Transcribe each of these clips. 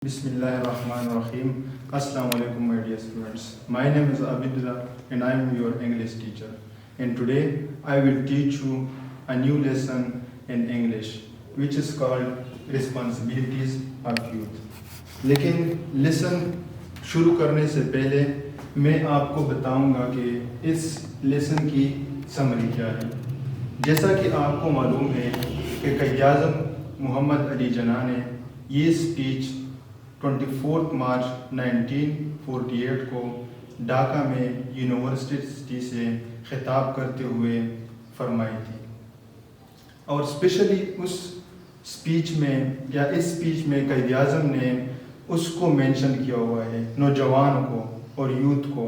Bismillahirrahmanirrahim. Assalamu alaikum, my dear students. My name is Abidullah and I am your English teacher. And today I will teach you a new lesson in English which is called Responsibilities of Youth. लेकिन lesson शुरू करने से पहले मैं आपको बताऊंगा कि इस लेसन की समरी क्या है। जैसा कि आपको मालूम है कि क़ायद-ए-आज़म मोहम्मद अली जिन्ना ने ये स्पीच 24 मार्च 1948 को ढाका में यूनिवर्सिटी से खिताब करते हुए फरमाई थी। और स्पेशली उस स्पीच में या इस स्पीच में क़ायद-ए-आज़म ने उसको मेंशन किया हुआ है, नौजवानों को और यूथ को।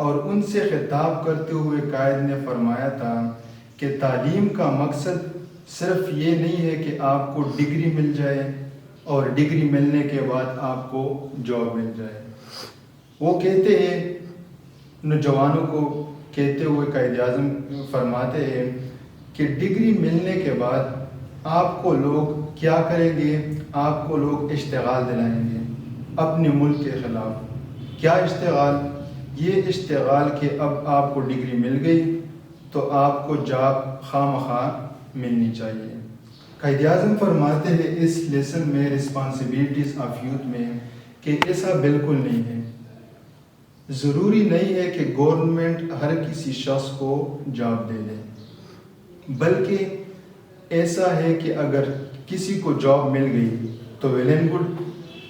और उनसे खिताब करते हुए कायद ने फरमाया था कि तालीम का मकसद सिर्फ ये नहीं है कि आपको डिग्री मिल जाए और डिग्री मिलने के बाद आपको जॉब मिल जाए। वो कहते हैं, नौजवानों को कहते हुए क़ायद-ए-आज़म फरमाते हैं कि डिग्री मिलने के बाद आपको लोग क्या करेंगे, आपको लोग इश्तिगाल दिलाएंगे अपने मुल्क के ख़िलाफ़। क्या इश्तिगाल? ये इश्तिगाल कि अब आपको डिग्री मिल गई तो आपको जॉब खामखा मिलनी चाहिए। क़ायद-ए-आज़म फरमाते हैं इस लेसन में रिस्पॉन्सिबिलिटीज़ ऑफ यूथ में कि ऐसा बिल्कुल नहीं है। ज़रूरी नहीं है कि गवर्नमेंट हर किसी शख्स को जॉब दे दे, बल्कि ऐसा है कि अगर किसी को जॉब मिल गई तो वेल एंड गुड,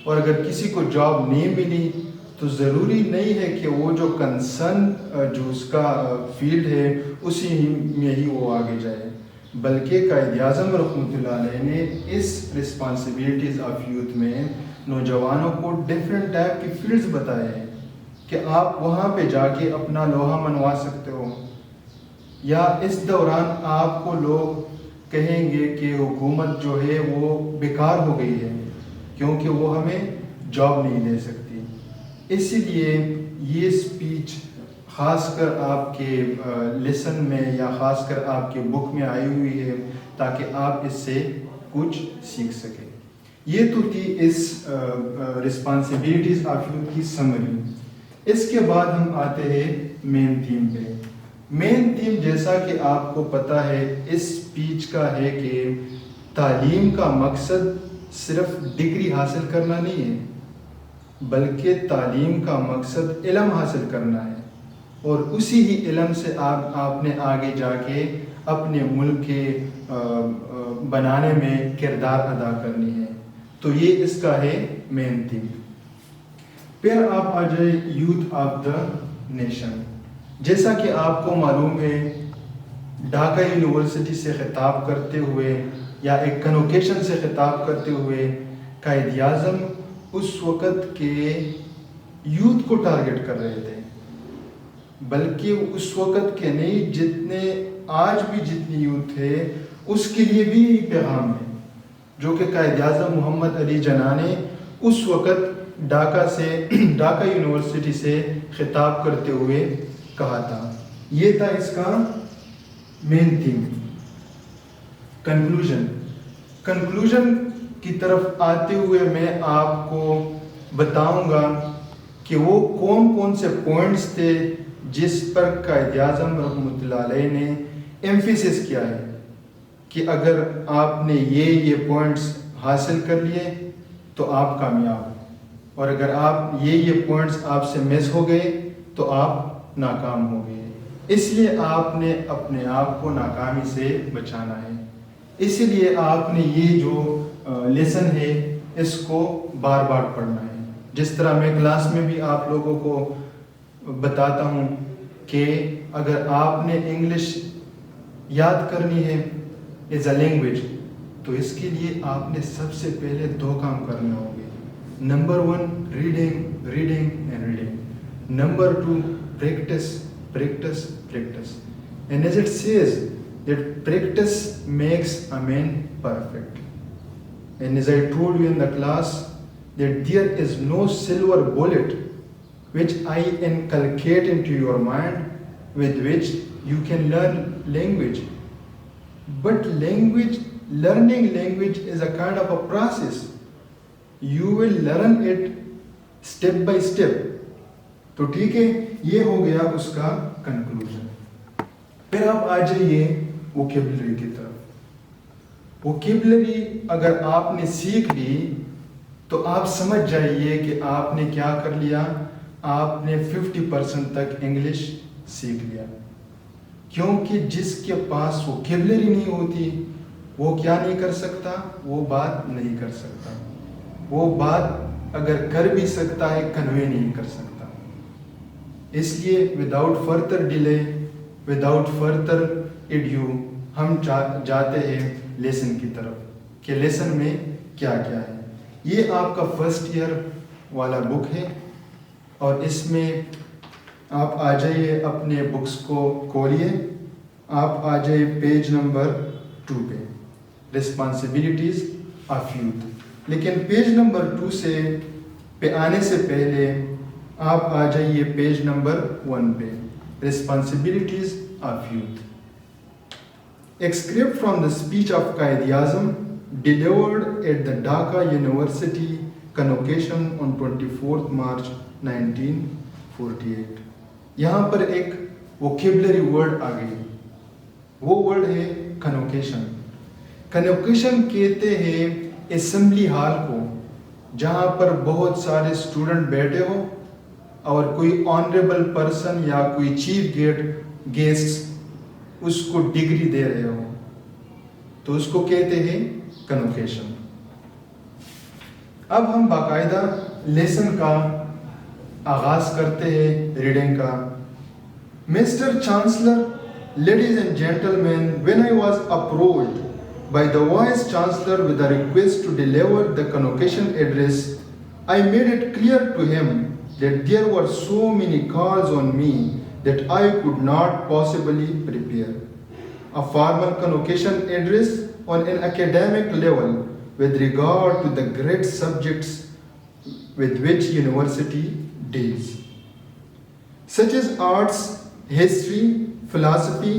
और अगर किसी को जॉब नहीं मिली तो ज़रूरी नहीं है कि वो जो कंसर्न जो उसका फील्ड है उसी में ही वो आगे जाए, बल्कि क़ायद-ए-आज़म रहमतुल्लाह अलैह ने इस रिस्पॉन्सिबिलिटीज़ ऑफ यूथ में नौजवानों को डिफरेंट टाइप की फील्ड्स बताए हैं कि आप वहाँ पे जाके अपना लोहा मनवा सकते हो, या इस दौरान आपको लोग कहेंगे कि हुकूमत जो है वो बेकार हो गई है क्योंकि वो हमें जॉब नहीं दे सकती। इसीलिए ये स्पीच ख़ासकर आपके लेसन में या ख़ासकर आपके बुक में आई हुई है ताकि आप इससे कुछ सीख सकें। ये तो थी इस रिस्पॉन्सिबिलिटीज़ ऑफ यूथ की समरी। इसके बाद हम आते हैं मेन थीम पे। मेन थीम जैसा कि आपको पता है इस स्पीच का है कि तालीम का मकसद सिर्फ डिग्री हासिल करना नहीं है, बल्कि तालीम का मकसद इल्म हासिल करना है और उसी ही इल्म से आपने आगे जाके अपने मुल्क के बनाने में किरदार अदा करनी है। तो ये इसका है मेन थीम। फिर आप आ जाए यूथ ऑफ द नेशन। जैसा कि आपको मालूम है ढाका यूनिवर्सिटी से खिताब करते हुए या एक कन्वोकेशन से खिताब करते हुए क़ायद-ए-आज़म उस वक़्त के यूथ को टारगेट कर रहे थे, बल्कि उस वक़्त के नहीं, जितने आज भी जितनी यूथ है उसके लिए भी पैगाम है जो कि क़ायद-ए-आज़म मोहम्मद अली जिन्ना ने उस वक़्त ढाका यूनिवर्सिटी से खिताब करते हुए कहा था। ये था इसका मेन थीम। कंक्लूजन की तरफ आते हुए मैं आपको बताऊंगा कि वो कौन कौन से पॉइंट्स थे जिस पर क़ायद-ए-आज़म रहमतुल्लाह अलैह ने एम्फेसिस किया है कि अगर आपने ये पॉइंट्स हासिल कर लिए तो आप कामयाब, और अगर आप ये पॉइंट्स आपसे मिस हो गए तो आप नाकाम हो गए। इसलिए आपने अपने आप को नाकामी से बचाना है। इसलिए आपने ये जो लेसन है इसको बार बार पढ़ना है। जिस तरह मैं क्लास में भी आप लोगों को बताता हूँ कि अगर आपने इंग्लिश याद करनी है एज अ लैंग्वेज तो इसके लिए आपने सबसे पहले दो काम करने होंगे। Number 1 reading and reading. Number 2 practice. And as it says that practice makes a man perfect. And as I told you in the class that there is no silver bullet which I inculcate into your mind with which you can learn language. But learning language is a kind of a process. you will learn it step by step. तो ठीक है, ये हो गया उसका conclusion. फिर आप आ जाइए वोकेबलरी की तरफ। वोकेबलरी अगर आपने सीख ली तो आप समझ जाइए कि आपने क्या कर लिया, आपने 50% तक इंग्लिश सीख लिया। क्योंकि जिसके पास वोकेबलरी नहीं होती वो क्या नहीं कर सकता, वो बात नहीं कर सकता। वो बात अगर कर भी सकता है कन्वे नहीं कर सकता। इसलिए without further delay, without further edu, हम जाते हैं लेसन की तरफ कि लेसन में क्या क्या है। ये आपका फर्स्ट ईयर वाला बुक है और इसमें आप आ जाइए, अपने बुक्स को खोलिए, आप आ जाइए पेज नंबर 2 पे, रिस्पॉन्सिबिलिटीज़ ऑफ यूथ। लेकिन पेज नंबर 2 पे आने से पहले आप आ जाइए पेज नंबर 1 पे, responsibilities of youth. Excerpt from the speech of Quaid-e-Azam delivered at the Dhaka University convocation on 24th March 1948। यहाँ पर एक वोकेबलरी वर्ड आ गई, वो वर्ड है कन्वोकेशन। कन्वोकेशन कहते हैं असेंबली हॉल को जहाँ पर बहुत सारे स्टूडेंट बैठे हो और कोई ऑनरेबल पर्सन या कोई चीफ गेस्ट उसको डिग्री दे रहे हो, तो उसको कहते हैं कन्वोकेशन। अब हम बाकायदा लेसन का आगाज करते हैं रीडिंग का। Mister chancellor, ladies and gentleman, when I was approached by the Vice Chancellor with a request to deliver the convocation address, I made it clear to him that there were so many calls on me that I could not possibly prepare a formal convocation address on an academic level with regard to the great subjects with which university deals, such as arts, history, philosophy,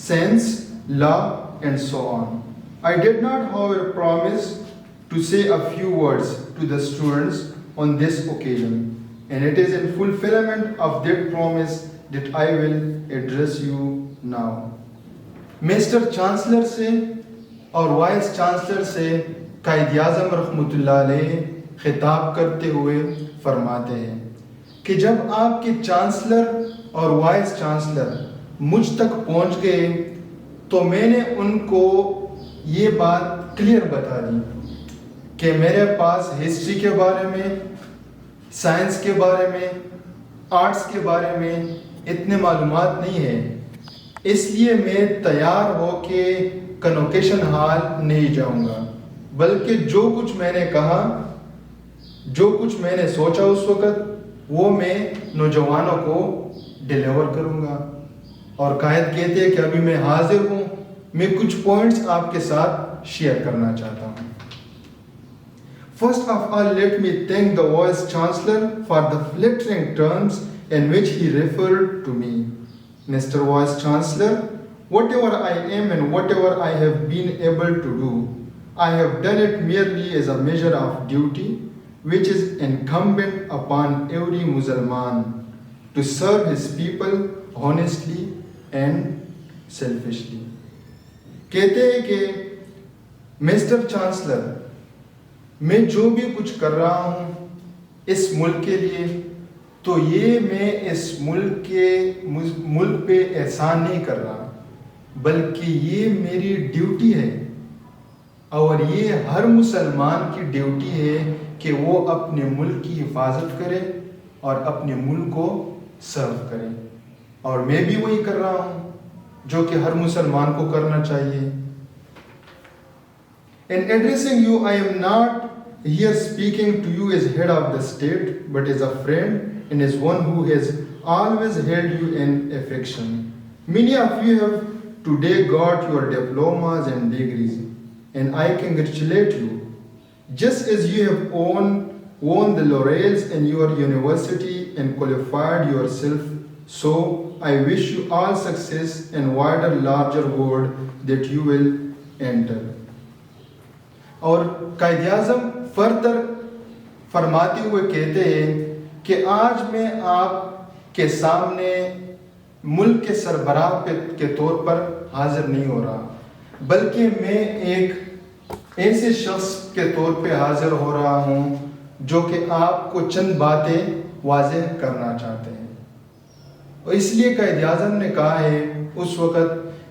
science, law, and so on. I did not, however, promise to say a few words to the students on this occasion, and it is in fulfillment of that promise that I will address you now. Mr. Chancellor से और vice chancellor से कायद-ए-आज़म रहमतुल्लाह अलैह खिताब करते हुए फरमाते हैं कि जब आपके चांसलर और वाइस चांसलर मुझ तक पहुंच गए तो मैंने उनको ये बात क्लियर बता दी कि मेरे पास हिस्ट्री के बारे में, साइंस के बारे में, आर्ट्स के बारे में इतने मालूमात नहीं है, इसलिए मैं तैयार हो के कन्वोकेशन हॉल नहीं जाऊंगा, बल्कि जो कुछ मैंने कहा, जो कुछ मैंने सोचा उस वक़्त, वो मैं नौजवानों को डिलीवर करूंगा। और कायद कहते हैं कि अभी मैं हाजिर हूँ, मैं कुछ पॉइंट्स आपके साथ शेयर करना चाहता हूँ। First of all, let me thank the Vice Chancellor for the flattering terms in which he referred to me. Mr. Vice Chancellor, whatever I am and whatever I have been able to do, I have done it merely as a measure of duty, which is incumbent upon every Musliman to serve his people honestly and selfishly. कहते हैं कि mister chancellor, मैं जो भी कुछ कर रहा हूँ इस मुल्क के लिए, तो ये मैं इस मुल्क पे एहसान नहीं कर रहा, बल्कि ये मेरी ड्यूटी है और ये हर मुसलमान की ड्यूटी है कि वो अपने मुल्क की हिफाजत करे और अपने मुल्क को सर्व करे। और मैं भी वही कर रहा हूँ जो कि हर मुसलमान को करना चाहिए। In addressing you, I am not here speaking to you as head of the state, but as a friend and as one who has always held you in affection. Many of you have today got your diplomas and degrees, and I congratulate you. Just as you have won the laurels in your university and qualified yourself, so I wish you all success in wider, larger world that you will enter. और Quaid-e-Azam further फरमाते हुए कहते हैं कि आज मैं आपके सामने मुल्क के सरबराह के तौर पर हाजिर नहीं हो रहा, बल्कि मैं एक ऐसे शख्स के तौर पे हाजिर हो रहा हूँ जो कि आपको चंद बातें वाज़ेह करना चाहते हैं। और इसलिए कायद-ए-आज़म ने कहा है उस वक़्त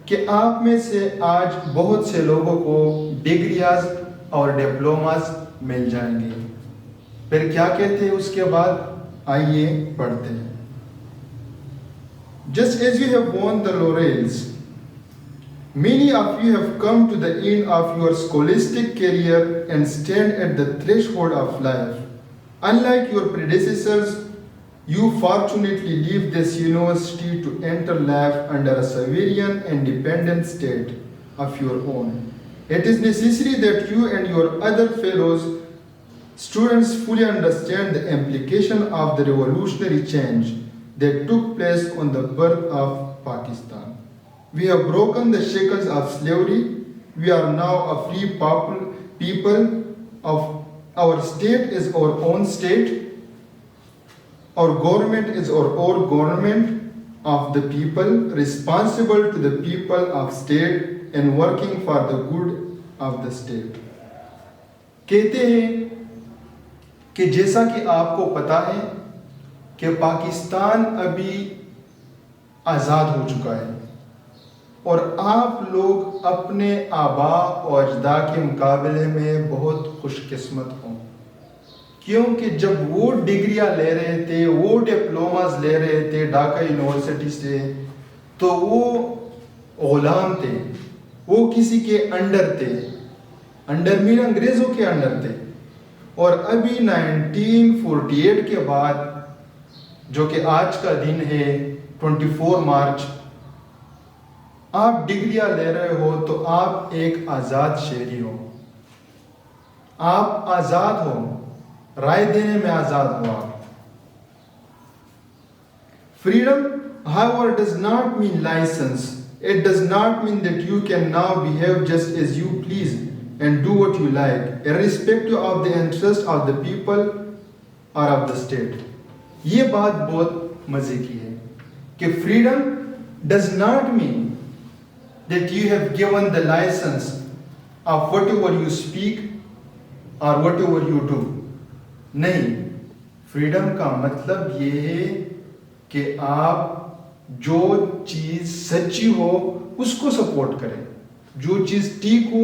कि आप में से आज बहुत से लोगों को डिग्रियाज और डिप्लोमास मिल जाएंगे। फिर क्या कहते हैं उसके बाद, आइए पढ़ते हैं। Just as you have won the laurels, many of you have come to the end of your scholastic career and stand at the threshold of life. Unlike your predecessors, you fortunately leave this university to enter life under a sovereign and independent state of your own. It is necessary that you and your other fellows students fully understand the implication of the revolutionary change that took place on the birth of Pakistan. We have broken the shackles of slavery. We are now a free people. Of our state is our own state. Our government is our government of the people, responsible to the people of state and working for the good of the state. कहते हैं कि जैसा कि आपको पता है कि पाकिस्तान अभी आज़ाद हो चुका है और आप लोग अपने आबा और अजदाद के मुकाबले में बहुत खुशकिस्मत हों, क्योंकि जब वो डिग्रियां ले रहे थे, वो डिप्लोमास ले रहे थे ढाका यूनिवर्सिटी से, तो वो गुलाम थे, वो किसी के अंडर थे। अंडर मीन अंग्रेज़ों के अंडर थे। और अभी 1948 के बाद, जो कि आज का दिन है 24 मार्च, आप डिग्रियां ले रहे हो तो आप एक आज़ाद शहरी हो, आप आज़ाद हो, राय देने में आज़ाद हो आप। Freedom, however, does not mean license. It does not mean that you can now behave just as you please and do what you like, irrespective of the interest of the people or of the state. ये बात बहुत मजे की है कि freedom does not mean that you have given the license of whatever you speak or whatever you do. नहीं, freedom का मतलब ये है कि आप जो चीज़ सच्ची हो उसको सपोर्ट करें, जो चीज़ ठीक हो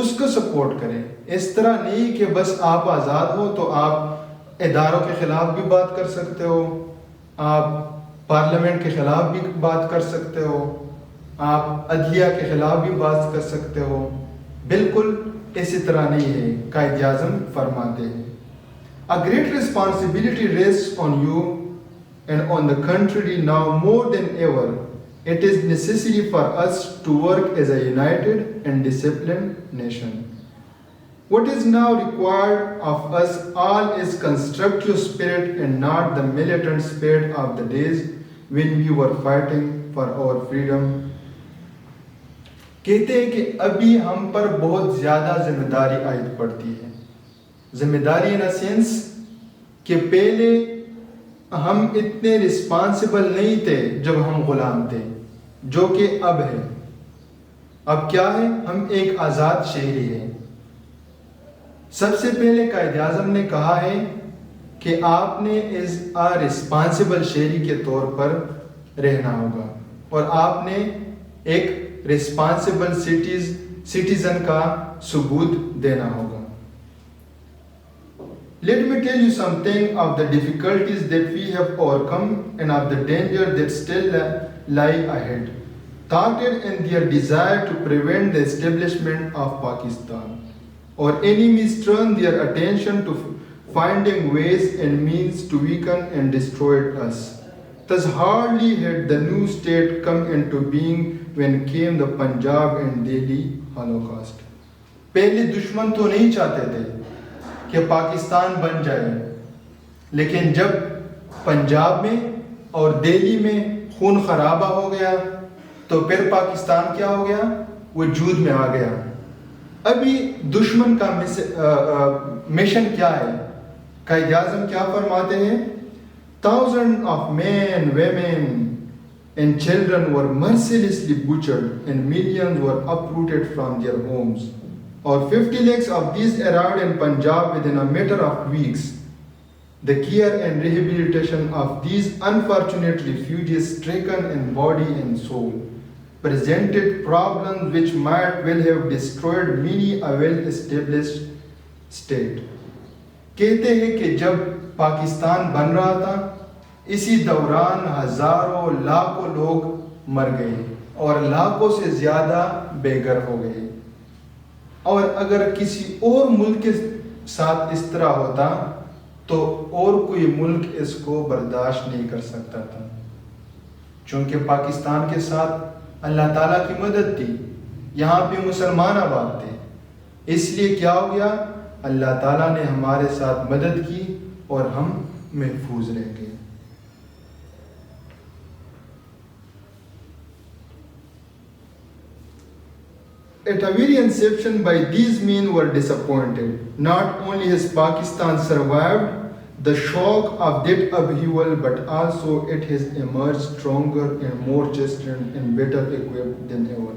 उसको सपोर्ट करें। इस तरह नहीं कि बस आप आज़ाद हो तो आप इदारों के ख़िलाफ़ भी बात कर सकते हो, आप पार्लियामेंट के ख़िलाफ़ भी बात कर सकते हो, आप अदलिया के ख़िलाफ़ भी बात कर सकते हो। बिल्कुल इसी तरह नहीं है। कायद-ए-आज़म फरमाते हैं, A great responsibility rests on you and on the country now more than ever. It is necessary for us to work as a united and disciplined nation. What is now required of us all is constructive spirit and not the militant spirit of the days when we were fighting for our freedom. कहते हैं कि अभी हम पर बहुत ज़्यादा जिम्मेदारी आयद पड़ती है। जिम्मेदारी इन सेंस कि पहले हम इतने रिस्पॉन्सिबल नहीं थे जब हम गुलाम थे, जो कि अब है। अब क्या है, हम एक आज़ाद शहरी हैं। सबसे पहले कायद-ए-आज़म ने कहा है कि आपने एज अ रिस्पॉन्सिबल शहरी के तौर पर रहना होगा और आपने एक रिस्पॉन्सिबल सिटीजन का सबूत देना होगा। Let me tell you something of the difficulties that we have overcome and of the danger that still lie ahead, thwarted in their desire to prevent the establishment of Pakistan. Our enemies turn their attention to finding ways and means to weaken and destroy us. Thus hardly had the new state come into being when came the Punjab and Delhi Holocaust. पहले दुश्मन तो नहीं चाहते थे कि पाकिस्तान बन जाए, लेकिन जब पंजाब में और दिल्ली में खून खराबा हो गया तो फिर पाकिस्तान क्या हो गया, वजूद में आ गया। अभी दुश्मन का मिशन क्या है? कायद आज़म क्या फरमाते हैं? Thousands of men, women and children were mercilessly butchered and millions were uprooted from their homes. Or 50 lakhs of these arrived in Punjab within a matter of weeks. The care and rehabilitation of these unfortunate refugees stricken in body and soul presented problems which might well have destroyed many a well-established state. कहते हैं कि जब पाकिस्तान बन रहा था, इसी दौरान हजारों लाखों लोग मर गए और लाखों से ज़्यादा बेघर हो गए। और अगर किसी और मुल्क के साथ इस तरह होता तो और कोई मुल्क इसको बर्दाश्त नहीं कर सकता था। चूँकि पाकिस्तान के साथ अल्लाह ताला की मदद थी, यहाँ पे मुसलमान आबाद थे, इसलिए क्या हो गया? अल्लाह ताला ने हमारे साथ मदद की और हम महफूज रह गए। At a very inception, by these men were disappointed. Not only has Pakistan survived the shock of that upheaval, but also it has emerged stronger and more chastened and better equipped than ever.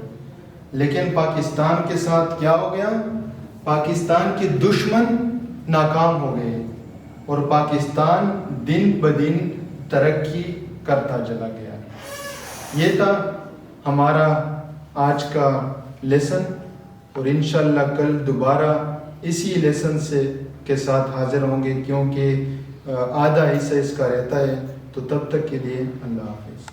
लेकिन पाकिस्तान के साथ क्या हो गया? पाकिस्तान के दुश्मन नाकाम हो गए और पाकिस्तान दिन ब दिन तरक्की करता चला गया। ये था हमारा आज का लेसन और इंशाल्लाह कल दोबारा इसी लेसन से के साथ हाजिर होंगे, क्योंकि आधा हिस्सा इसका रहता है। तो तब तक के लिए अल्लाह हाफिज़।